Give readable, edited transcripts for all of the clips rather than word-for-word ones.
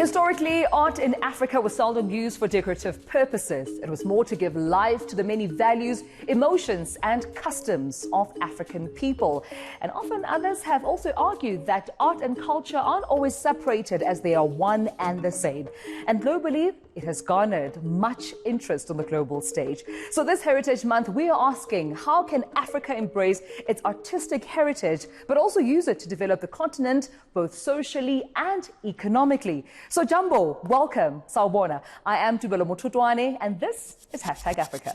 Historically, art in Africa was seldom used for decorative purposes. It was more to give life to the many values, emotions, and customs of African people. And often others have also argued that art and culture aren't always separated, as they are one and the same. And globally, it has garnered much interest on the global stage. So this Heritage Month, we are asking, how can Africa embrace its artistic heritage, but also use it to develop the continent both socially and economically? So Jumbo, welcome, Sawubona. I am Tumelo Mothotoane, and this is #Africa.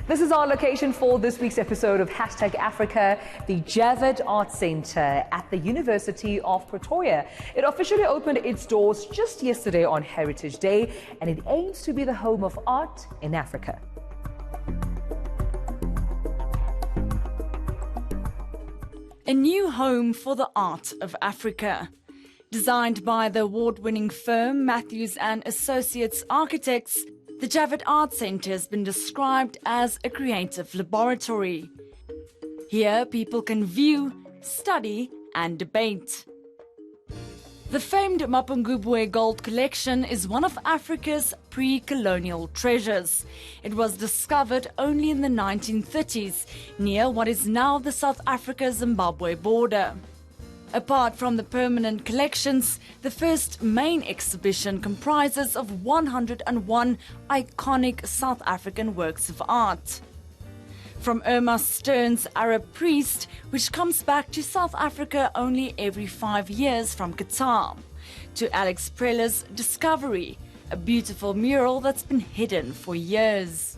This is our location for this week's episode of #Africa, the Javett Art Centre at the University of Pretoria. It officially opened its doors just yesterday on Heritage Day, and it aims to be the home of art in Africa. A new home for the art of Africa. Designed by the award-winning firm Matthews and Associates Architects, the Javett Art Centre has been described as a creative laboratory. Here, people can view, study and debate. The famed Mapungubwe gold collection is one of Africa's pre-colonial treasures. It was discovered only in the 1930s, near what is now the South Africa-Zimbabwe border. Apart from the permanent collections, the first main exhibition comprises of 101 iconic South African works of art. From Irma Stern's Arab Priest, which comes back to South Africa only every 5 years from Qatar, to Alex Preller's Discovery, a beautiful mural that's been hidden for years,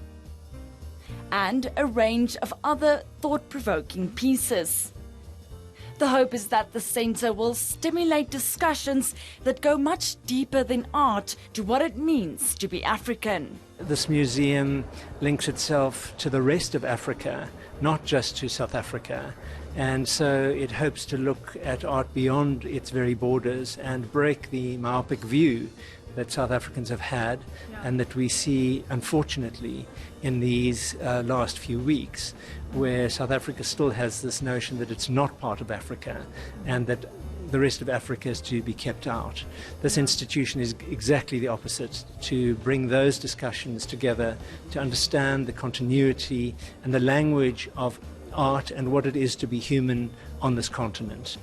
and a range of other thought-provoking pieces. The hope is that the centre will stimulate discussions that go much deeper than art to what it means to be African. This museum links itself to the rest of Africa, not just to South Africa. And so it hopes to look at art beyond its very borders and break the myopic view that South Africans have had, and that we see, unfortunately, in these last few weeks, where South Africa still has this notion that it's not part of Africa and that the rest of Africa is to be kept out. This institution is exactly the opposite, to bring those discussions together, to understand the continuity and the language of art and what it is to be human on this continent.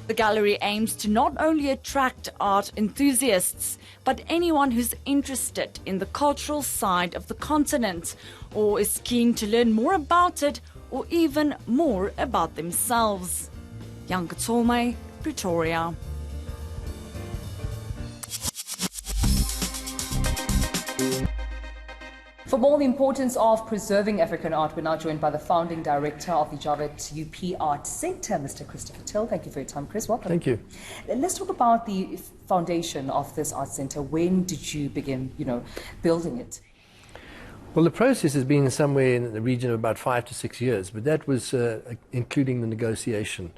The gallery aims to not only attract art enthusiasts, but anyone who's interested in the cultural side of the continent, or is keen to learn more about it, or even more about themselves. Tolme, Pretoria. For more on the importance of preserving African art, we're now joined by the founding director of the Javett Art Centre, Mr. Christopher Till. Thank you for your time, Chris. Welcome. Thank you. Let's talk about the foundation of this art centre. When did you begin, building it? Well, the process has been somewhere in the region of about 5 to 6 years, but that was including the negotiation.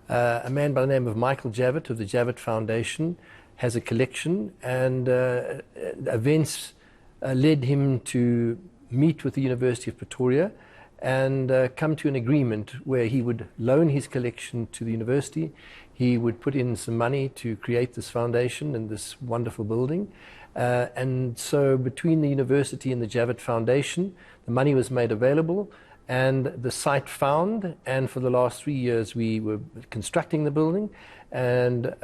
A man by the name of Michael Javett of the Javett Foundation has a collection, and events led him to meet with the University of Pretoria and come to an agreement where he would loan his collection to the university. He would put in some money to create this foundation and this wonderful building. And so between the university and the Javett Foundation, the money was made available and the site found. And for the last 3 years, we were constructing the building. And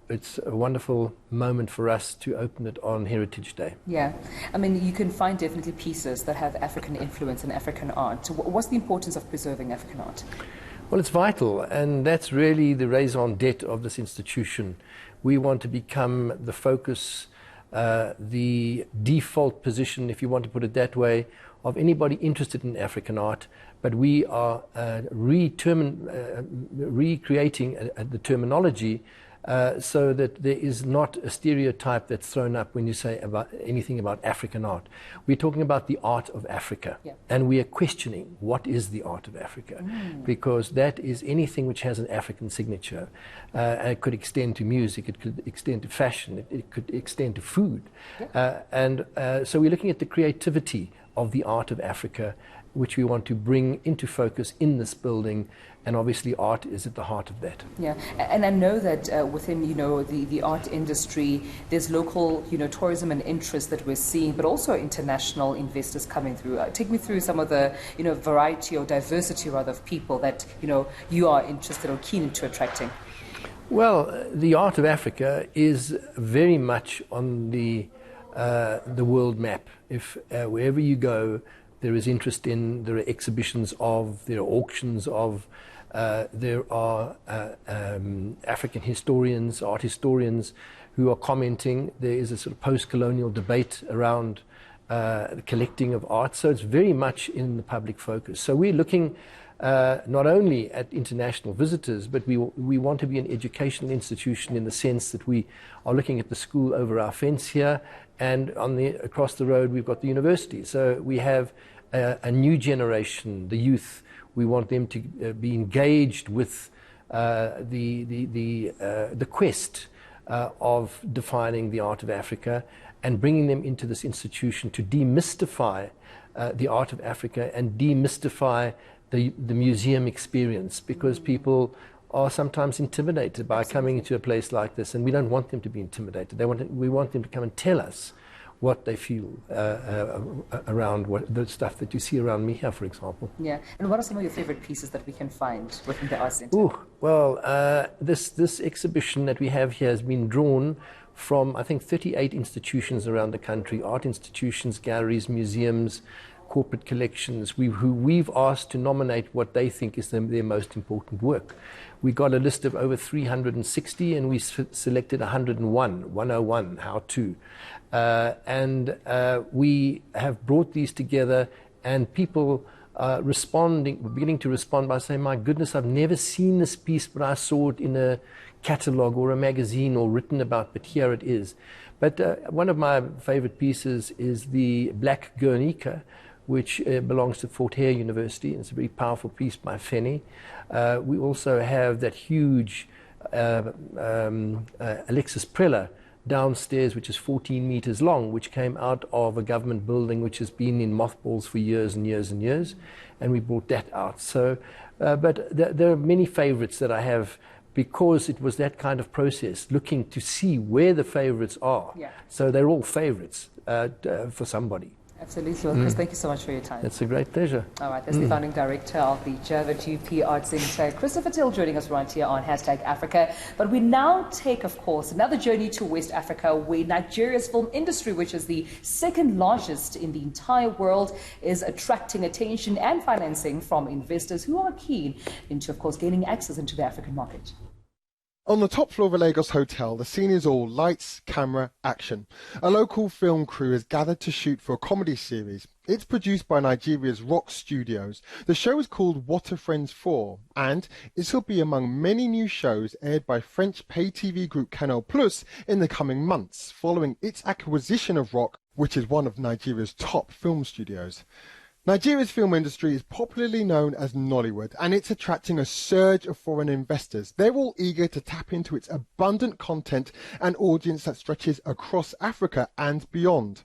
it's a wonderful moment for us to open it on Heritage Day. Yeah, I mean, you can find definitely pieces that have African influence and African art. So what's the importance of preserving African art? Well, it's vital, and that's really the raison d'etre of this institution. We want to become the focus, the default position, if you want to put it that way, of anybody interested in African art, but we are recreating the terminology so that there is not a stereotype that's thrown up when you say about anything about African art. We're talking about the art of Africa, and we are questioning what is the art of Africa, because that is anything which has an African signature. And it could extend to music, it could extend to fashion, it could extend to food. So we're looking at the creativity of the art of Africa, which we want to bring into focus in this building, and obviously art is at the heart of that. Yeah, and I know that within, the art industry, there's local, tourism and interest that we're seeing, but also international investors coming through. Take me through some of the, variety or diversity, rather, of people that, you are interested or keen into attracting. Well, the art of Africa is very much on the world map. If wherever you go, there is interest in, there are exhibitions of, there are auctions of, there are African historians, art historians who are commenting. There is a sort of post-colonial debate around the collecting of art. So it's very much in the public focus. So we're looking not only at international visitors, but we want to be an educational institution in the sense that we are looking at the school over our fence here, and across the road we've got the university. So we have a new generation, the youth. We want them to be engaged with the quest of defining the art of Africa and bringing them into this institution to demystify the art of Africa and demystify the museum experience, because people are sometimes intimidated by coming into a place like this, and we don't want them to be intimidated. We want them to come and tell us what they feel around the stuff that you see around me here, for example. Yeah, and what are some of your favorite pieces that we can find within the Art Centre? Ooh, well, this exhibition that we have here has been drawn from, I think, 38 institutions around the country, art institutions, galleries, museums, corporate collections, who we've asked to nominate what they think is their most important work. We got a list of over 360, and we selected 101, how to. And we have brought these together, and people beginning to respond by saying, my goodness, I've never seen this piece, but I saw it in a catalogue or a magazine or written about, but here it is. But one of my favorite pieces is the Black Guernica, which belongs to Fort Hare University. It's a very powerful piece by Fenny. We also have that huge Alexis Preller downstairs, which is 14 meters long, which came out of a government building which has been in mothballs for years and years and years, and we brought that out. So, but there are many favorites that I have, because it was that kind of process, looking to see where the favorites are. Yeah. So they're all favorites for somebody. Absolutely. Well, Chris, thank you so much for your time. It's a great pleasure. All right, that's the founding director of the Javett Art Centre, Christopher Till, joining us right here on #Africa. But we now take, of course, another journey to West Africa, where Nigeria's film industry, which is the second largest in the entire world, is attracting attention and financing from investors who are keen into, of course, gaining access into the African market. On the top floor of a Lagos hotel, the scene is all lights, camera, action. A local film crew is gathered to shoot for a comedy series. It's produced by Nigeria's Rock Studios. The show is called What Are Friends For? And it will be among many new shows aired by French pay TV group Canal Plus in the coming months, following its acquisition of Rock, which is one of Nigeria's top film studios. Nigeria's film industry is popularly known as Nollywood, and it's attracting a surge of foreign investors. They're all eager to tap into its abundant content and audience that stretches across Africa and beyond.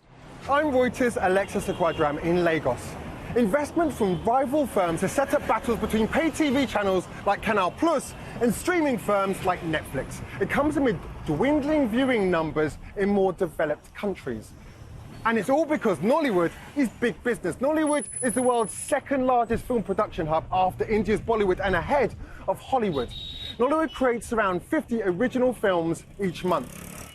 I'm Reuters' Alexis Akwadram in Lagos. Investment from rival firms has set up battles between pay TV channels like Canal Plus and streaming firms like Netflix. It comes amid dwindling viewing numbers in more developed countries. And it's all because Nollywood is big business. Nollywood is the world's second largest film production hub after India's Bollywood and ahead of Hollywood. Nollywood creates around 50 original films each month.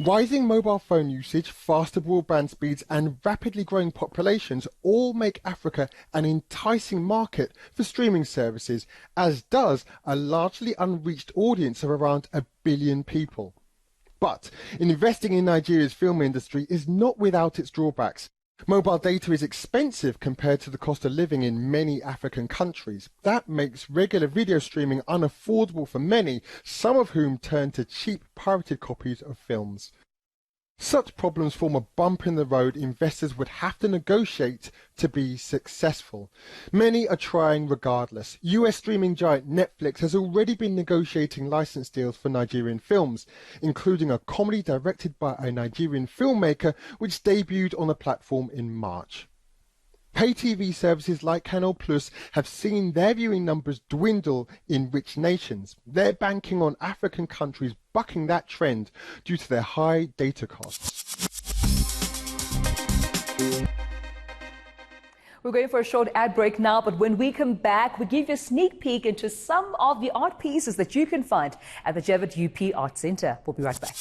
Rising mobile phone usage, faster broadband speeds and rapidly growing populations all make Africa an enticing market for streaming services, as does a largely unreached audience of around 1 billion people. But investing in Nigeria's film industry is not without its drawbacks. Mobile data is expensive compared to the cost of living in many African countries. That makes regular video streaming unaffordable for many, some of whom turn to cheap pirated copies of films. Such problems form a bump in the road investors would have to negotiate to be successful. Many are trying regardless. US streaming giant Netflix has already been negotiating license deals for Nigerian films, including a comedy directed by a Nigerian filmmaker which debuted on the platform in March. Pay TV services like Canal Plus have seen their viewing numbers dwindle in rich nations. They're banking on African countries bucking that trend due to their high data costs. We're going for a short ad break now, but when we come back, we give you a sneak peek into some of the art pieces that you can find at the Javett UP Art Centre. We'll be right back.